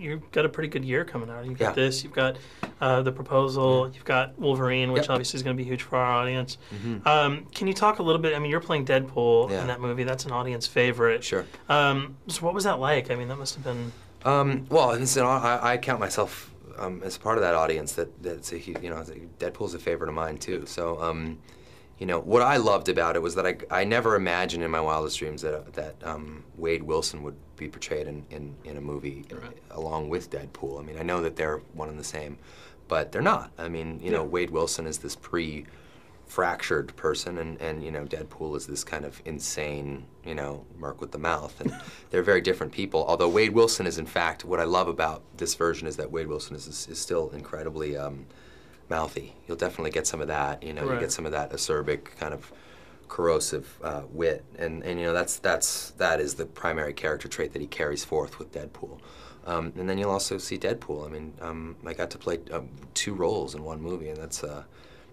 you've got a pretty good year coming out. You've got Yeah. this, you've got The Proposal, you've got Wolverine, which obviously is going to be huge for our audience. Can you talk a little bit, I mean, you're playing Deadpool in that movie. That's an audience favorite. Sure. So what was that like? I mean, that must have been... Well, listen, I count myself as part of that audience. That's Deadpool's a favorite of mine too. So, you know, what I loved about it was that I never imagined in my wildest dreams that Wade Wilson would be portrayed in a movie along with Deadpool. I mean, I know that they're one and the same, but they're not. I mean, you know, Wade Wilson is this fractured person, and you know, Deadpool is this kind of insane, you know, merc with the mouth, and they're very different people. Although Wade Wilson is, in fact, what I love about this version is that Wade Wilson is still incredibly mouthy. You'll definitely get some of that, you know, you get some of that acerbic kind of corrosive wit, and you know, that is the primary character trait that he carries forth with Deadpool. And then you'll also see Deadpool. I mean, I got to play 2 roles in one movie, and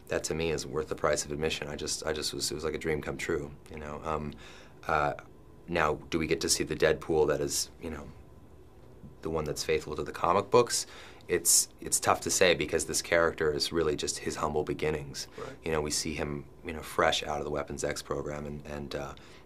that to me is worth the price of admission. It was like a dream come true, you know. Now, do we get to see the Deadpool that is, you know, the one that's faithful to the comic books? It's tough to say, because this character is really just his humble beginnings. You know, we see him, you know, fresh out of the Weapons X program, and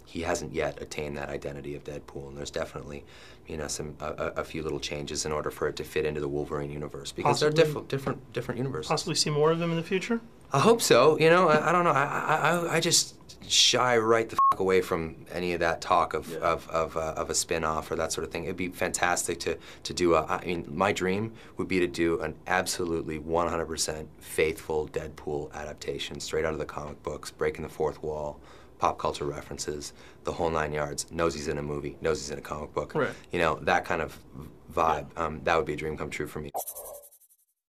he hasn't yet attained that identity of Deadpool. And there's definitely, you know, a few little changes in order for it to fit into the Wolverine universe, because they're different universes. Possibly see more of them in the future? I hope so. You know, I don't know. I just shy right the f away from any of that talk of a spin-off or that sort of thing. It'd be fantastic to do I mean, my dream would be to do an absolutely 100% faithful Deadpool adaptation, straight out of the comic books, breaking the fourth wall, pop culture references, the whole 9 yards. Knows he's in a movie, knows he's in a comic book. You know, that kind of vibe. That would be a dream come true for me.